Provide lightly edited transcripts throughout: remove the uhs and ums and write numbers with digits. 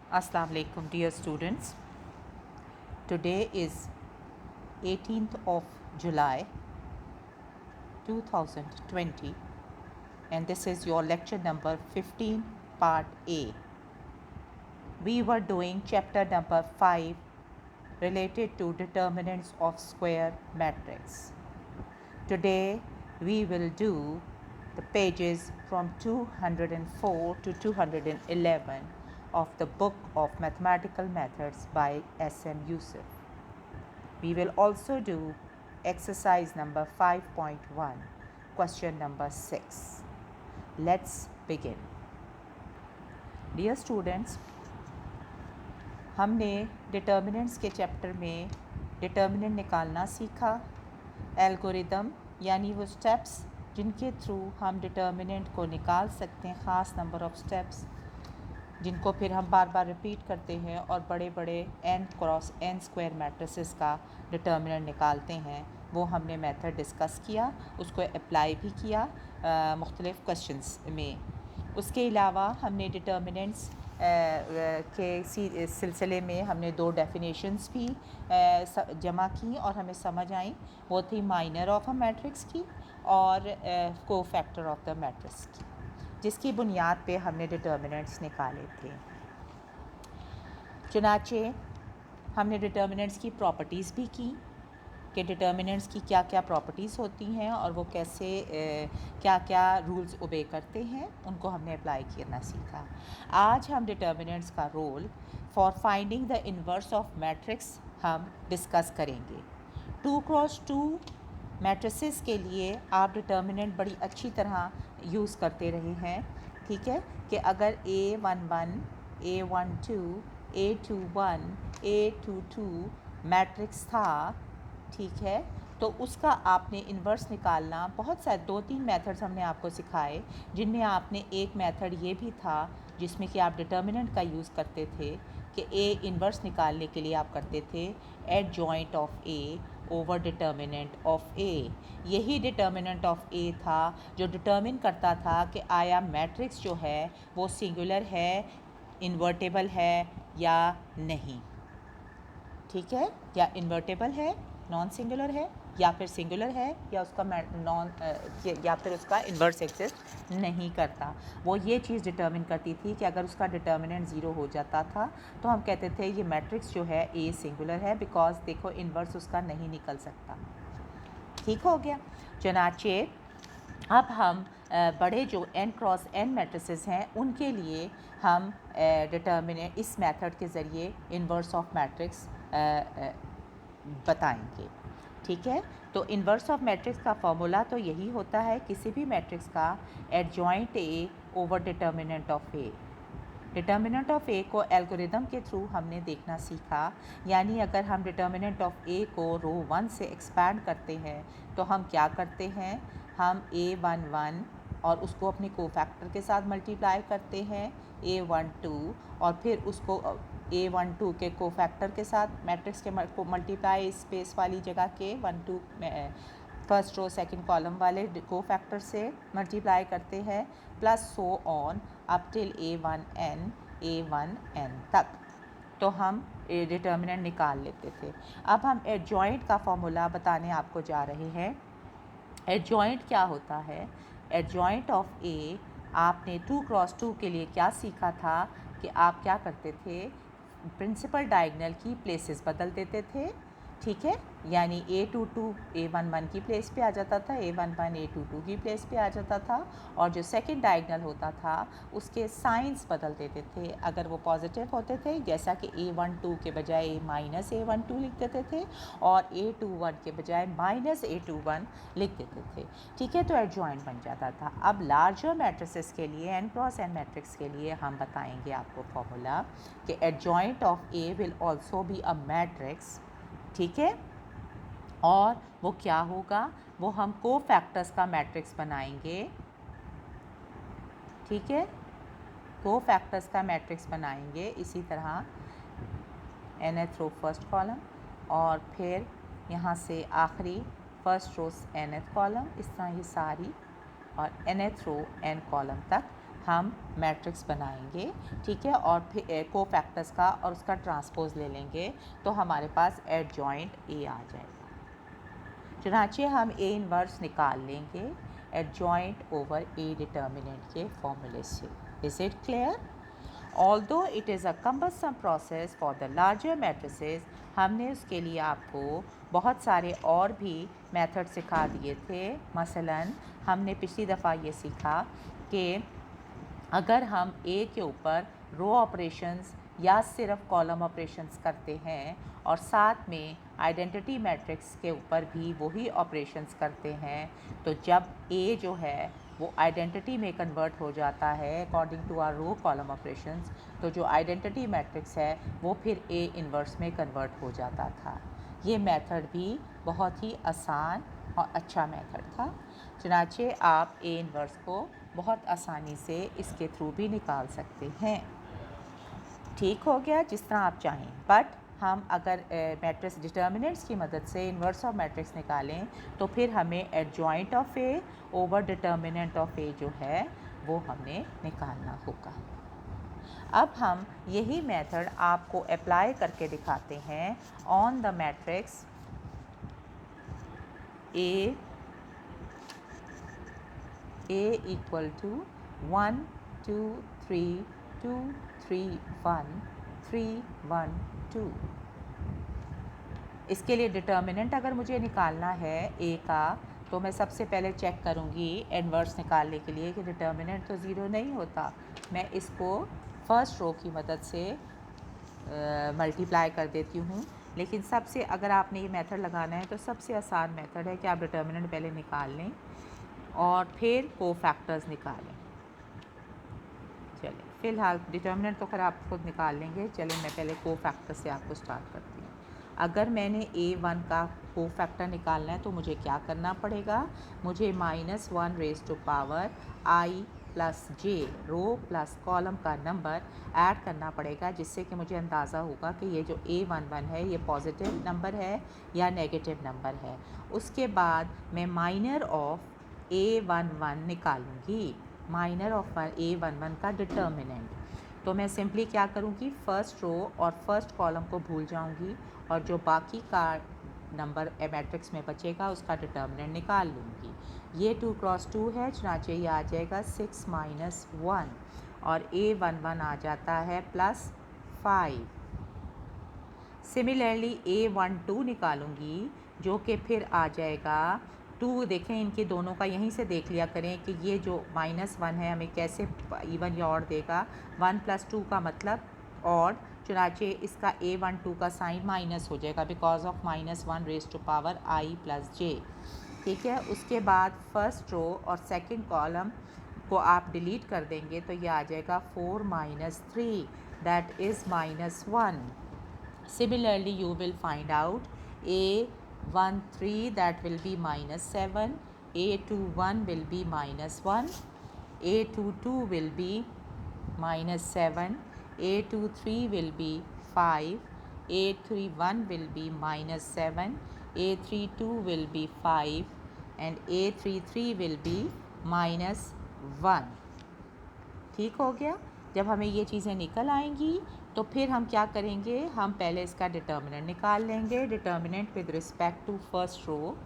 Assalamu alaikum dear students. Today is 18th of July 2020 and this is your lecture number 15 part A. We were doing chapter number 5 related to determinants of square matrix. Today we will do the pages from 204 to 211 of the book of mathematical methods by S.M. Yusuf. We will also do exercise number 5.1, question number 6. Let's begin. Dear students, हमने determinants के chapter में determinant निकालना सीखा। Algorithm यानी वो steps जिनके through हम determinant को निकाल सकते हैं, ख़ास नंबर ऑफ़ स्टेप्स जिनको फिर हम बार बार रिपीट करते हैं और बड़े बड़े n cross n square matrices का डिटर्मिनेंट निकालते हैं। वो हमने मेथड डिस्कस किया, उसको अप्लाई भी किया मुख्तलिफ़ क्वेश्चंस में। उसके अलावा हमने डिटर्मिनेंट्स के सिलसिले में हमने 2 डेफिनेशंस भी जमा की और हमें समझ आई। वो थी माइनर ऑफ अ मैट्रिक्स की और कोफैक्टर ऑफ द मैट्रिक्स की, जिसकी बुनियाद पे हमने डिटर्मिनेंट्स निकाले थे। चुनाचे हमने डिटर्मिनेंट्स की प्रॉपर्टीज़ भी की कि डिटर्मिनेंट्स की क्या क्या प्रॉपर्टीज़ होती हैं और वो कैसे क्या क्या रूल्स ओबे करते हैं, उनको हमने अप्लाई करना सीखा। आज हम डिटर्मिनेंट्स का role for finding the inverse of matrix हम डिस्कस करेंगे। 2 क्रॉस 2 मैट्रिसेस के लिए आप डिटर्मिनेंट बड़ी अच्छी तरह यूज़ करते रहे हैं, ठीक है, कि अगर A11, A12, A21, A22 matrix था, ठीक है, तो उसका आपने इन्वर्स निकालना बहुत सारे 2-3 मेथड्स हमने आपको सिखाए, जिनमें आपने एक मेथड ये भी था जिसमें कि आप डिटर्मिनेंट का यूज़ करते थे कि ए इन्वर्स निकालने के लिए आप करते थे adjoint of A over determinant of A. यही डिटर्मिनेंट ऑफ ए था जो डिटर्मिन करता था कि आया मैट्रिक्स जो है वो सिंगुलर है, इन्वर्टेबल है या नहीं, ठीक है, या इन्वर्टेबल है, नॉन सिंगुलर है, या फिर सिंगुलर है, या उसका या फिर उसका इन्वर्स एग्जिस्ट नहीं करता। वो ये चीज़ डिटर्मिन करती थी कि अगर उसका डिटर्मिनेंट 0 हो जाता था तो हम कहते थे ये मैट्रिक्स जो है ए सिंगुलर है, बिकॉज देखो इन्वर्स उसका नहीं निकल सकता। ठीक हो गया। चुनाचे अब हम बड़े जो n क्रॉस n मैट्रिसेस हैं उनके लिए हम डिटर्मिनेंट इस मेथड के ज़रिए इन्वर्स ऑफ मैट्रिक्स बताएंगे, ठीक है। तो इन्वर्स ऑफ मैट्रिक्स का फॉर्मूला तो यही होता है किसी भी मैट्रिक्स का adjoint A over determinant of A. Determinant of A को एल्गोरिदम के थ्रू हमने देखना सीखा, यानी अगर हम डिटर्मिनेंट ऑफ ए को रो 1 से एक्सपैंड करते हैं तो हम क्या करते हैं, हम A11 और उसको अपने कोफैक्टर के साथ मल्टीप्लाई करते हैं A12 और फिर उसको A12 के कोफैक्टर के साथ मैट्रिक्स के को मल्टीप्लाई स्पेस वाली जगह के 1-2 फर्स्ट रो सेकंड कॉलम वाले कोफैक्टर से मल्टीप्लाई करते हैं, plus so on up till A1n तक। तो हम डिटर्मिनेंट निकाल लेते थे। अब हम एडजॉइंट का फॉर्मूला बताने आपको जा रहे हैं। एडजॉइंट क्या होता है? एडजॉइंट ऑफ ए आपने 2 क्रॉस 2 के लिए क्या सीखा था कि आप क्या करते थे, प्रिंसिपल डायगोनल की प्लेसेस बदल देते थे, ठीक है, यानी A22 A11 की प्लेस पे आ जाता था, A11 A22 की प्लेस पे आ जाता था, और जो सेकंड डायगोनल होता था उसके साइंस बदल देते थे। अगर वो पॉजिटिव होते थे, जैसा कि A12 के बजाय A-A12 लिख देते थे और A21 के बजाय -A21 लिख देते थे, ठीक है, तो एडजॉइंट बन जाता था। अब लार्जर मैट्रिसेस के लिए n क्रॉस n मैट्रिक्स के लिए हम बताएंगे आपको फॉर्मूला कि adjoint of A will also be a matrix, ठीक है, और वो क्या होगा, वो हम कोफैक्टर्स का मैट्रिक्स बनाएंगे, ठीक है, कोफैक्टर्स का मैट्रिक्स बनाएंगे। इसी तरह nth रो फर्स्ट कॉलम और फिर यहाँ से आखिरी फर्स्ट रो nth कॉलम, इस तरह ये सारी और nth रो n कॉलम तक हम मैट्रिक्स बनाएंगे, ठीक है, और फिर को फैक्टर्स का और उसका ट्रांसपोज ले लेंगे तो हमारे पास एडजॉइंट ए आ जाएगा। चुनांचे हम ए इनवर्स निकाल लेंगे एडजॉइंट ओवर ए डिटर्मिनेंट के फॉर्मूले से। Is it clear? Although it is a cumbersome process for the larger matrices, हमने उसके लिए आपको बहुत सारे और भी मेथड सिखा दिए थे। मसलन हमने पिछली दफ़ा ये सीखा कि अगर हम A के ऊपर रो ऑपरेशंस या सिर्फ कॉलम ऑपरेशंस करते हैं और साथ में आइडेंटिटी मैट्रिक्स के ऊपर भी वही ऑपरेशंस करते हैं, तो जब A जो है वो आइडेंटिटी में कन्वर्ट हो जाता है according to R row column operations, तो जो आइडेंटिटी मैट्रिक्स है वो फिर ए इन्वर्स में कन्वर्ट हो जाता था। ये मेथड भी बहुत ही आसान और अच्छा मेथड था। चुनांचे आप ए इन्वर्स को बहुत आसानी से इसके थ्रू भी निकाल सकते हैं। ठीक हो गया, जिस तरह आप चाहें। बट हम अगर मैट्रिक्स डिटर्मिनेंट्स की मदद से इन्वर्स ऑफ मैट्रिक्स निकालें तो फिर हमें adjoint of A over determinant of A जो है वो हमने निकालना होगा। अब हम यही मेथड आपको अप्लाई करके दिखाते हैं on the matrix A equal to 1 2 3 2 3 1 3 1 2। इसके लिए डिटर्मिनेंट अगर मुझे निकालना है ए का तो मैं सबसे पहले चेक करूँगी इन्वर्स निकालने के लिए कि डिटर्मिनेंट तो ज़ीरो नहीं होता। मैं इसको फर्स्ट रो की मदद से मल्टीप्लाई कर देती हूँ। लेकिन सबसे अगर आपने ये मेथड लगाना है तो सबसे आसान मेथड है कि आप डिटर्मिनेंट पहले निकाल लें और फिर को फैक्टर्स निकालें। चलिए, फ़िलहाल डिटर्मिनेंट तो खैर आप खुद निकाल लेंगे। चलिए मैं पहले को फैक्टर से आपको स्टार्ट करती हूँ। अगर मैंने A1 का को फैक्टर निकालना है तो मुझे क्या करना पड़ेगा? मुझे -1 raise to power I plus J row plus column का नंबर ऐड करना पड़ेगा, जिससे कि मुझे अंदाज़ा होगा कि ये जो A11 है ये पॉजिटिव नंबर है या नेगेटिव नंबर है। उसके बाद मैं माइनर ऑफ A11 निकालूंगी, माइनर ऑफ A11 का डिटर्मिनेंट। तो मैं सिंपली क्या करूँगी, फ़र्स्ट रो और फर्स्ट कॉलम को भूल जाऊँगी और जो बाकी का नंबर मैट्रिक्स में बचेगा उसका डिटर्मिनेंट निकाल लूँगी। ये 2 क्रॉस 2 है, चुनांचे ये आ जाएगा 6 - 1 और A11 आ जाता है +5। सिमिलरली A12 निकालूँगी जो कि फिर आ जाएगा 2। देखें इनके दोनों का यहीं से देख लिया करें कि ये जो -1 है हमें कैसे इवन या ऑड देगा। 1 + 2 का मतलब ऑड, चुनांचे इसका A12 का साइन माइनस हो जाएगा because of -1 raise to power I plus J. ठीक है, उसके बाद फर्स्ट रो और सेकंड कॉलम को आप डिलीट कर देंगे तो ये आ जाएगा 4 - 3 that is -1। Similarly, you will find out A13 that will be -7, A21 will be -1, A22 will be -7, A23 will be 5, A31 will be -7, A32 will be 5 and A33 will be -1। ठीक हो गया। जब हमें ये चीज़ें निकल आएंगी तो फिर हम क्या करेंगे, हम पहले इसका डिटर्मिनेंट निकाल लेंगे। Determinant with respect to first row,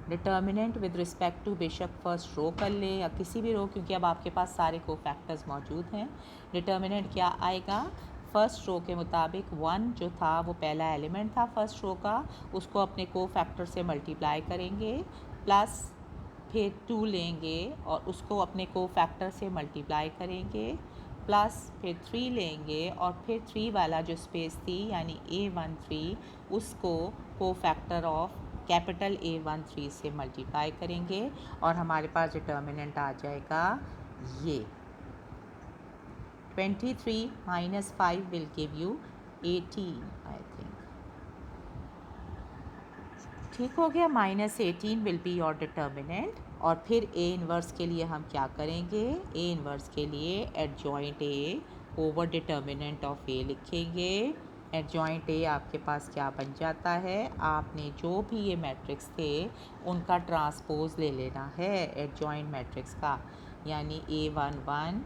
determinant with respect to बेशक फर्स्ट रो कर ले या किसी भी रो, क्योंकि अब आपके पास सारे को फैक्टर्स मौजूद हैं। डिटर्मिनेंट क्या आएगा, फर्स्ट रो के मुताबिक 1 जो था वो पहला एलिमेंट था फर्स्ट रो का, उसको अपने को फैक्टर से मल्टीप्लाई करेंगे, प्लस फिर 2 लेंगे और उसको अपने को फैक्टर से मल्टीप्लाई करेंगे, प्लस फिर 3 लेंगे और फिर 3 वाला जो स्पेस थी यानी A13 उसको को फैक्टर ऑफ कैपिटल A13 से मल्टीप्लाई करेंगे और हमारे पास डिटर्मिनेंट आ जाएगा ये 23 - 5 will give you 18 I think. ठीक हो गया, -18 विल बी योर डिटर्मिनेंट। और फिर A इन्वर्स के लिए हम क्या करेंगे, A इन्वर्स के लिए adjoint A over determinant of A लिखेंगे एडजॉइंट ए आपके पास क्या बन जाता है, आपने जो भी ये मैट्रिक्स थे उनका ट्रांसपोज ले लेना है एडजॉइंट मैट्रिक्स का, यानी A11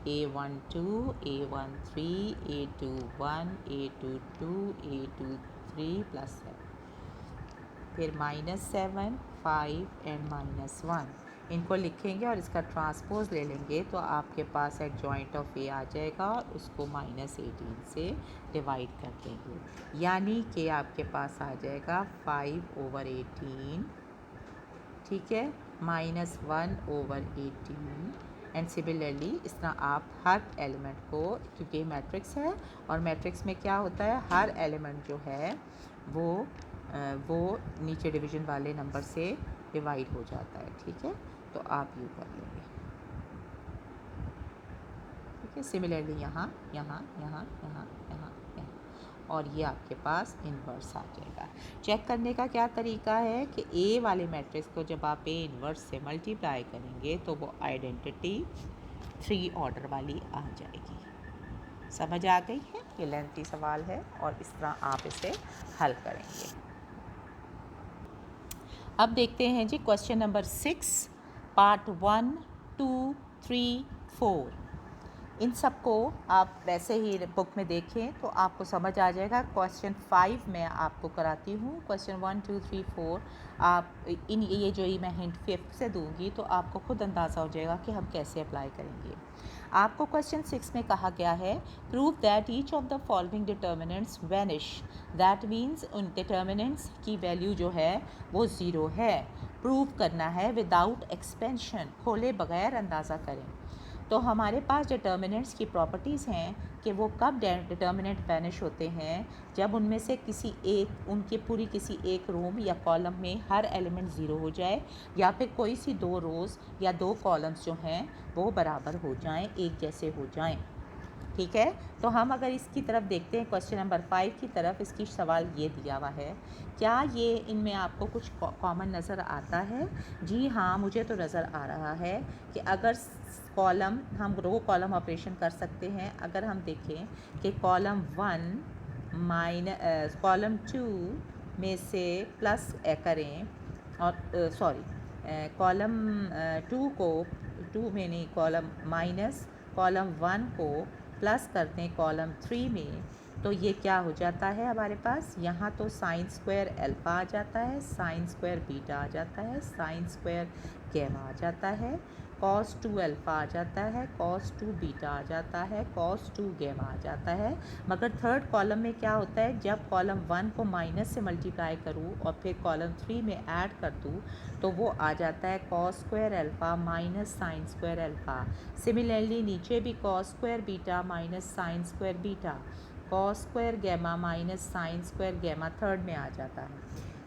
A12 A13 A21 A22 A23 plus है, फिर -7 5 एंड -1 इनको लिखेंगे और इसका ट्रांसपोज ले लेंगे तो आपके पास एडजॉइंट ऑफ ए आ जाएगा और उसको -18 से डिवाइड कर देंगे, यानी कि आपके पास आ जाएगा 5/18, ठीक है, -1/18 एंड सिमिलरली इस तरह आप हर एलिमेंट को, क्योंकि मैट्रिक्स है और मैट्रिक्स में क्या होता है हर एलिमेंट जो है वो नीचे डिवीजन वाले नंबर से डिवाइड हो जाता है, ठीक है, तो आप यूँ कर लेंगे, ठीक है। सिमिलरली यहाँ यहाँ यहाँ यहाँ यहाँ यहाँ और ये आपके पास इन्वर्स आ जाएगा। चेक करने का क्या तरीका है कि ए वाले मैट्रिक्स को जब आप ए इन्वर्स से मल्टीप्लाई करेंगे तो वो आइडेंटिटी 3 ऑर्डर वाली आ जाएगी। समझ आ गई है? ये लेंथी सवाल है और इस तरह आप इसे हल करेंगे। अब देखते हैं जी क्वेश्चन नंबर 6 पार्ट 1 2 3 4। इन सबको आप वैसे ही बुक में देखें तो आपको समझ आ जाएगा। क्वेश्चन 5 मैं आपको कराती हूँ, क्वेश्चन 1 2 3 4 आप ये जो ही मैं हिंट 5th से दूंगी तो आपको खुद अंदाज़ा हो जाएगा कि हम कैसे अप्लाई करेंगे। आपको क्वेश्चन 6 में कहा गया है prove that each of the following determinants vanish, that means उन डिटर्मिनेंट्स की वैल्यू जो है वो ज़ीरो है। प्रूव करना है विदाउट एक्सपेंशन, खोले बगैर अंदाज़ा करें। तो हमारे पास डिटर्मिनेंट्स की प्रॉपर्टीज़ हैं कि वो कब डिटर्मिनेंट वैनिश होते हैं, जब उनमें से किसी एक उनके पूरी किसी एक रोम या कॉलम में हर एलिमेंट ज़ीरो हो जाए या फिर कोई सी 2 रोज़ या 2 कॉलम्स जो हैं वो बराबर हो जाएं, एक जैसे हो जाएं, ठीक है। तो हम अगर इसकी तरफ देखते हैं क्वेश्चन नंबर 5 की तरफ, इसकी सवाल ये दिया हुआ है, क्या ये इनमें आपको कुछ कॉमन नज़र आता है? जी हाँ, मुझे तो नज़र आ रहा है कि अगर कॉलम हम रो कॉलम ऑपरेशन कर सकते हैं। अगर हम देखें कि कॉलम 1 कॉलम 2 में से प्लस करें और कॉलम 2 को 2 में नहीं कॉलम माइनस कॉलम 1 को प्लस करते हैं कॉलम 3 में, तो ये क्या हो जाता है हमारे पास, यहाँ तो साइन स्क्वायर अल्फ़ा आ जाता है, साइन स्क्वायर बीटा आ जाता है, साइन स्क्वायर गैमा आ जाता है, cos 2 अल्फ़ा आ जाता है, cos 2 बीटा आ जाता है, cos 2 गैमा आ जाता है। मगर थर्ड कॉलम में क्या होता है, जब कॉलम 1 को माइनस से मल्टीप्लाई करूँ और फिर कॉलम 3 में ऐड कर दूँ तो वो आ जाता है cos square alpha minus sine square alpha. Similarly नीचे भी cos square beta minus sine square beta, cos square gamma minus sine square gamma third में आ जाता है।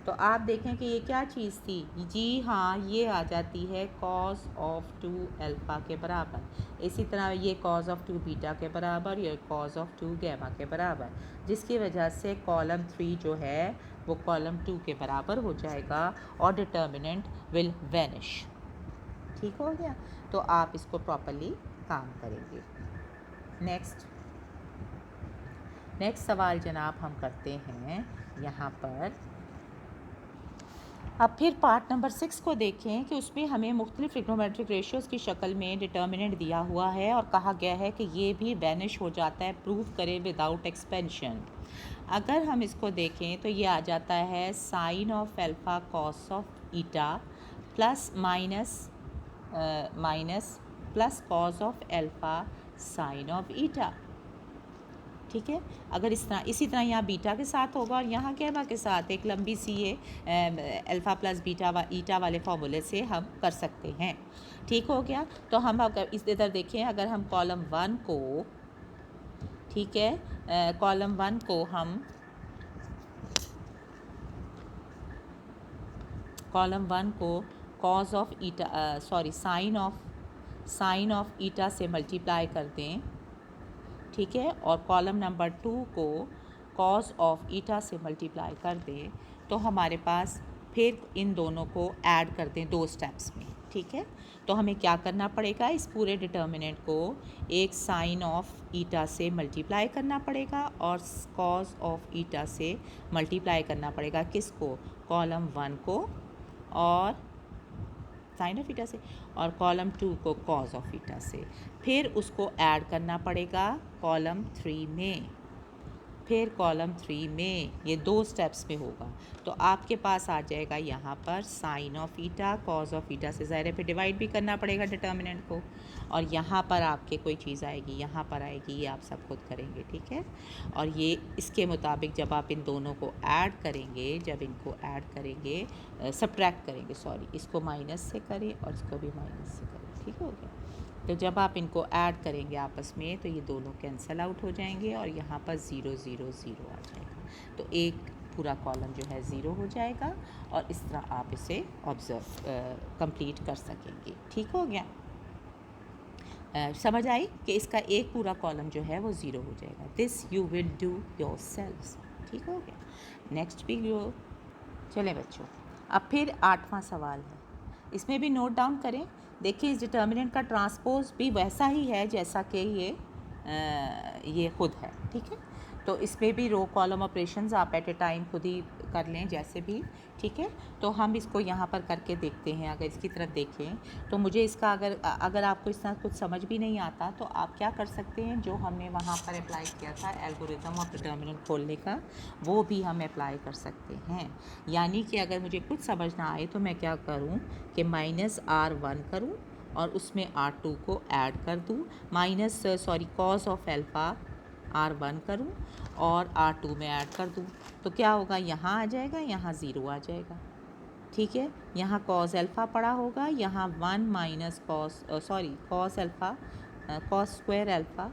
तो आप देखें कि ये क्या चीज़ थी, जी हाँ, ये आ जाती है cos ऑफ 2 अल्फ़ा के बराबर। इसी तरह ये cos ऑफ 2 बीटा के बराबर, ये cos ऑफ 2 गैमा के बराबर, जिसकी वजह से कॉलम 3 जो है वो कॉलम 2 के बराबर हो जाएगा और डिटर्मिनेंट विल वैनिश। ठीक हो गया? तो आप इसको प्रॉपरली काम करेंगे। नेक्स्ट सवाल जनाब हम करते हैं यहाँ पर। अब फिर पार्ट नंबर 6 को देखें कि उसमें हमें मुख्तलिफ ट्रिग्नोमेट्रिक रेशियोज़ की शक्ल में डिटर्मिनेंट दिया हुआ है और कहा गया है कि ये भी वैनिश हो जाता है, प्रूव करें विदाउट एक्सपेंशन। अगर हम इसको देखें तो ये आ जाता है sine of alpha cos of eta plus minus plus cos of alpha sine of eta, ठीक है। अगर इसी तरह यहाँ बीटा के साथ होगा और यहाँ गैमा के साथ एक लंबी सी ये अल्फ़ा प्लस बीटा ईटा वाले फार्मूले से हम कर सकते हैं। ठीक हो गया? तो हम अगर इस इधर देखें, अगर हम कॉलम 1 को, ठीक है, कॉलम 1 को हम cos of eta sine of eta से मल्टीप्लाई कर दें, ठीक है, और कॉलम नंबर 2 को कॉस ऑफ ईटा से मल्टीप्लाई कर दें, तो हमारे पास फिर इन दोनों को ऐड कर दें 2 स्टेप्स में, ठीक है। तो हमें क्या करना पड़ेगा, इस पूरे डिटर्मिनेंट को एक साइन ऑफ ईटा से मल्टीप्लाई करना पड़ेगा और कॉज ऑफ ईटा से मल्टीप्लाई करना पड़ेगा। किसको, कॉलम 1 को और साइन ऑफ ईटा से, और कॉलम 2 को कॉज ऑफ ईटा से। फिर उसको ऐड करना पड़ेगा कॉलम 3 में, फिर कॉलम 3 में, ये 2 स्टेप्स में होगा। तो आपके पास आ जाएगा यहाँ पर sine of eta, cos of eta से ज़ाहिर है फिर डिवाइड भी करना पड़ेगा डिटर्मिनेंट को, और यहाँ पर आपके कोई चीज़ आएगी, यहाँ पर आएगी, ये आप सब खुद करेंगे, ठीक है। और ये इसके मुताबिक जब आप इन दोनों को ऐड करेंगे, जब इनको ऐड करेंगे, सब्ट्रैक्ट करेंगे, सॉरी, इसको माइनस से करें और इसको भी माइनस से करें, ठीक हो गया। तो जब आप इनको ऐड करेंगे आपस में तो ये दोनों कैंसिल आउट हो जाएंगे और यहाँ पर 0 0 0 आ जाएगा। तो एक पूरा कॉलम जो है 0 हो जाएगा और इस तरह आप इसे ऑब्जर्व कंप्लीट कर सकेंगे, ठीक हो गया। समझ आई कि इसका एक पूरा कॉलम जो है वो 0 हो जाएगा। This you will do your selves, ठीक हो गया। नेक्स्ट वीडियो, चलें बच्चों, अब फिर 8वां सवाल है, इसमें भी नोट डाउन करें। देखिए इस डिटर्मिनेंट का ट्रांसपोज भी वैसा ही है जैसा कि ये खुद है, ठीक है। तो इसमें भी रो कॉलम ऑपरेशंस आप एट ए टाइम खुद ही कर लें जैसे भी, ठीक है। तो हम इसको यहाँ पर करके देखते हैं। अगर इसकी तरफ देखें तो मुझे इसका अगर आपको इस तरह कुछ समझ भी नहीं आता तो आप क्या कर सकते हैं, जो हमने वहाँ पर अप्लाई किया था एल्गोरिथम ऑफ डिटर्मिनेंट खोलने का, वो भी हम अप्लाई कर सकते हैं। यानी कि अगर मुझे कुछ समझ ना आए तो मैं क्या करूँ कि -R1 करूँ और उसमें R2 को ऐड कर दूँ, कॉस ऑफ एल्फ़ा R1 करूँ और R2 में ऐड कर दूँ, तो क्या होगा, यहाँ आ जाएगा, यहाँ 0 आ जाएगा, ठीक है। यहाँ कॉस एल्फ़ा पड़ा होगा, यहाँ 1 minus cos alpha, cos square alpha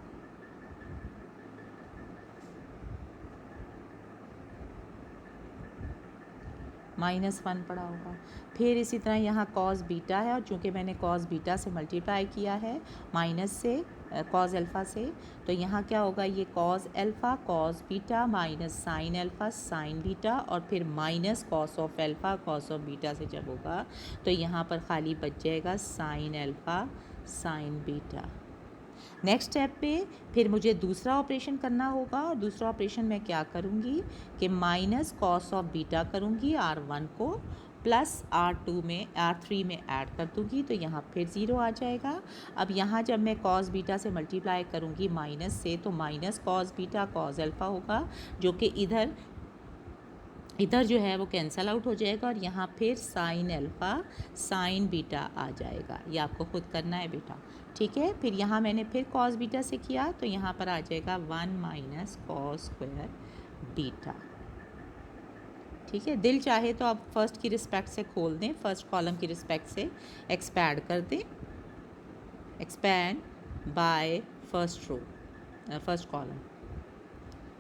-1 पड़ा होगा। फिर इसी तरह यहाँ कॉस बीटा है और चूँकि मैंने कॉस बीटा से मल्टीप्लाई किया है माइनस से कॉस एल्फ़ा से, तो यहाँ क्या होगा, ये cos alpha cos beta minus sine alpha sine beta और फिर minus cos of alpha cos of beta से जब होगा तो यहाँ पर खाली बच जाएगा sign alpha sine beta. Next step पे फिर मुझे दूसरा ऑपरेशन करना होगा और दूसरा ऑपरेशन मैं क्या करूँगी कि माइनस कॉस ऑफ बीटा करूँगी R1 को, प्लस R3 में ऐड कर दूँगी, तो यहाँ फिर 0 आ जाएगा। अब यहाँ जब मैं कॉस बीटा से मल्टीप्लाई करूँगी माइनस से, तो minus cos beta cos alpha होगा, जो कि इधर जो है वो कैंसल आउट हो जाएगा और यहाँ फिर साइन एल्फ़ा साइन बीटा आ जाएगा। ये आपको खुद करना है बेटा, ठीक है। फिर यहाँ मैंने फिर कॉस बीटा से किया तो यहाँ पर आ जाएगा 1 माइनस कॉस स्क्वायर बीटा, ठीक है। दिल चाहे तो आप फर्स्ट की रिस्पेक्ट से खोल दें, फर्स्ट कॉलम की रिस्पेक्ट से एक्सपैंड कर दें, expand by first row, first column,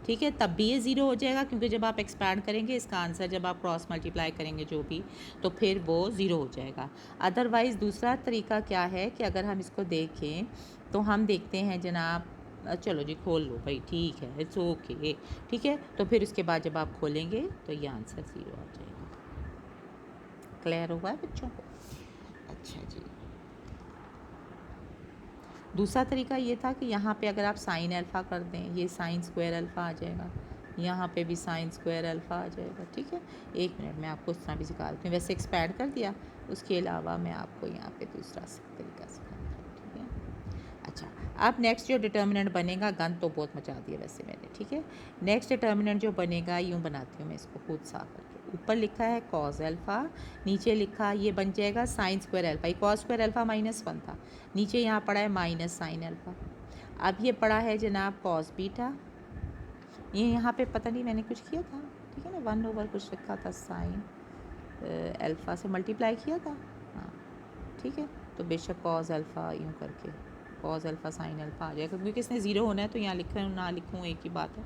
ठीक है। तब भी ये 0 हो जाएगा क्योंकि जब आप एक्सपैंड करेंगे इसका आंसर जब आप क्रॉस मल्टीप्लाई करेंगे जो भी, तो फिर वो 0 हो जाएगा। अदरवाइज़ दूसरा तरीका क्या है कि अगर हम इसको देखें तो हम देखते हैं जनाब, चलो जी खोल लो भाई, ठीक है, इट्स ओके, ठीक है। तो फिर उसके बाद जब आप खोलेंगे तो ये आंसर 0 आ जाएगा। क्लियर हुआ है बच्चों को? अच्छा जी। दूसरा तरीका ये था कि यहाँ पे अगर आप साइन अल्फ़ा कर दें, ये साइन स्क्वायर अल्फ़ा आ जाएगा, यहाँ पे भी साइन स्क्वायर अल्फ़ा आ जाएगा, ठीक है। एक मिनट मैं आपको इस तरह भी सिखा देती हूँ, वैसे एक्सपैंड कर दिया, उसके अलावा मैं आपको यहाँ पे दूसरा तरीका सिखाती हूँ, ठीक है। अच्छा, अब नेक्स्ट जो डिटर्मिनेंट बनेगा, गन तो बहुत मचा दिया वैसे मैंने, ठीक है। नेक्स्ट डिटर्मिनेंट जो बनेगा, यूँ बनाती हूँ मैं इसको खुद साफ करके, ऊपर लिखा है कॉस एल्फ़ा, नीचे लिखा ये बन जाएगा साइन स्क्वायर एल्फ़ा, ये कॉस स्क्वायर एल्फ़ा -1 था, नीचे यहाँ पड़ा है माइनस साइन एल्फ़ा। अब ये पड़ा है जनाब कॉस बीटा, ये यहाँ पे पता नहीं मैंने कुछ किया था, ठीक है ना, 1/, कुछ लिखा था साइन एल्फ़ा से मल्टीप्लाई किया था, हाँ ठीक है। तो बेशक कॉस एल्फ़ा यूँ करके कॉस एल्फ़ा साइन एल्फ़ा आ जाएगा, क्योंकि इसने 0 होना है तो यहाँ लिख ना लिखूँ एक ही बात है,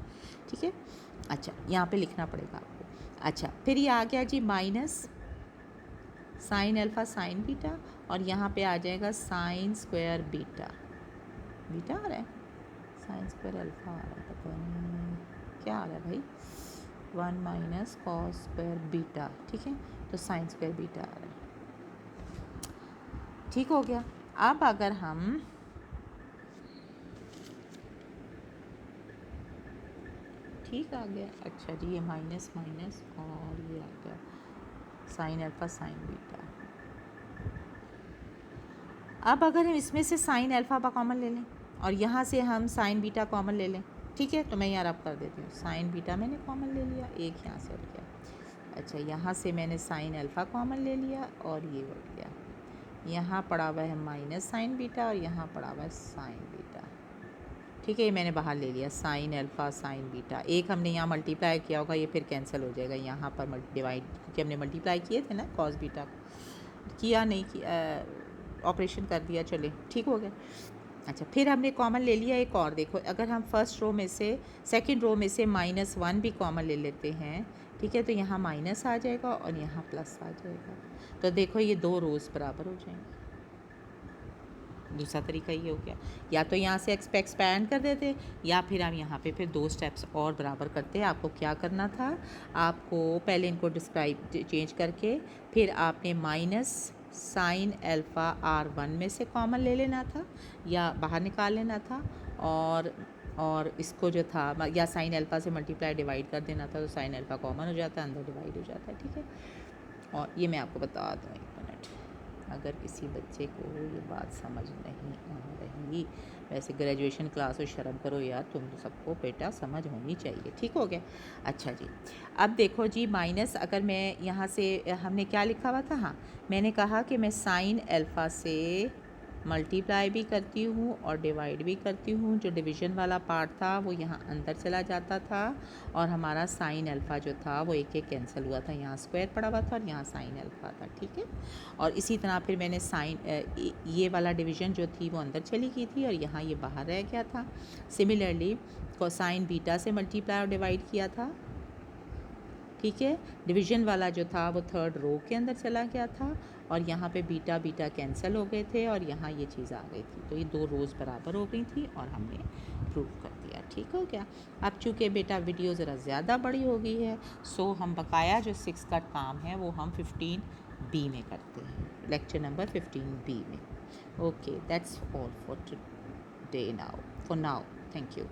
ठीक है। अच्छा, यहाँ पे लिखना पड़ेगा आपको। अच्छा, फिर ये आ गया जी minus sine alpha sine beta और यहाँ पे आ जाएगा साइन स्क्वायर बीटा, बीटा आ रहा है, साइन स्क्वायर अल्फ़ा आ रहा है, पता नहीं क्या आ रहा है भाई, 1 माइनस कॉस स्क्वायर बीटा, ठीक है। तो साइन स्क्वायर बीटा आ रहा है। ठीक हो गया। अब अगर हम ठीक आ गया, अच्छा जी, ये माइनस माइनस और ये आ गया साइन अल्फ़ा साइन बीटा। अब अगर हम इसमें से साइन अल्फ़ा का कॉमन ले लें और यहाँ से हम साइन बीटा कॉमन ले लें, ठीक है, तो मैं यार अब कर देती हूँ। साइन बीटा मैंने कॉमन ले लिया, एक यहाँ से उठ गया। अच्छा, यहाँ से मैंने साइन अल्फ़ा कॉमन ले लिया और ये उठ गया। यहाँ पड़ा हुआ है माइनस साइन बीटा और यहाँ पड़ा हुआ है साइन बीटा। ठीक है, ये मैंने बाहर ले लिया साइन अल्फ़ा साइन बीटा। एक हमने यहाँ मल्टीप्लाई किया होगा, ये फिर कैंसिल हो जाएगा यहाँ पर डिवाइड, क्योंकि हमने मल्टीप्लाई किए थे ना कॉस बीटा किया नहीं किया, ऑपरेशन कर दिया, चले ठीक हो गया। अच्छा, फिर हमने कॉमन ले लिया एक और, देखो अगर हम फर्स्ट रो में से सेकंड रो में से -1 भी कॉमन ले लेते हैं, ठीक है, तो यहाँ माइनस आ जाएगा और यहाँ प्लस आ जाएगा। तो देखो ये दो रोज़ बराबर हो जाएंगे। दूसरा तरीका ये हो गया, या तो यहाँ से एक्सपैंड कर देते या फिर हम यहाँ पे फिर 2 स्टेप्स और बराबर करते। आपको क्या करना था, आपको पहले इनको डिस्क्राइब चेंज करके फिर आपने माइनस साइन अल्फ़ा R1 में से कॉमन ले लेना था या बाहर निकाल लेना था, और इसको जो था या साइन अल्फ़ा से मल्टीप्लाई डिवाइड कर देना था, तो साइन अल्फ़ा कॉमन हो जाता है, अंदर डिवाइड हो जाता है। ठीक है, और ये मैं आपको बता दूँ, एक मिनट, अगर किसी बच्चे को ये बात समझ नहीं आ रही, वैसे ग्रेजुएशन क्लास हो, शर्म करो यार, तुम सबको बेटा समझ होनी चाहिए। ठीक हो गया। अच्छा जी, अब देखो जी, माइनस अगर मैं यहाँ से हमने क्या लिखा हुआ था, हाँ मैंने कहा कि मैं साइन अल्फ़ा से मल्टीप्लाई भी करती हूँ और डिवाइड भी करती हूँ। जो डिवीज़न वाला पार्ट था वो यहाँ अंदर चला जाता था और हमारा साइन अल्फ़ा जो था वो एक एक कैंसिल हुआ था, यहाँ स्क्वायर पड़ा हुआ था और यहाँ साइन अल्फ़ा था। ठीक है, और इसी तरह फिर मैंने ये वाला डिवीज़न जो थी वो अंदर चली गई थी और यहाँ ये बाहर रह गया था। सिमिलरली कोसाइन बीटा से मल्टीप्लाई और डिवाइड किया था। ठीक है, डिवीज़न वाला जो था वो थर्ड रो के अंदर चला गया था और यहाँ पे बीटा बीटा कैंसिल हो गए थे और यहाँ ये चीज़ आ गई थी, तो ये दो रोज़ बराबर हो गई थी और हमने प्रूव कर दिया। ठीक हो गया। अब चूँकि बेटा वीडियो ज़रा ज़्यादा बड़ी हो गई है, सो हम बकाया जो 6 का काम है वो हम 15B में करते हैं, लेक्चर नंबर 15B में। Okay, that's all for today now, for now, thank you.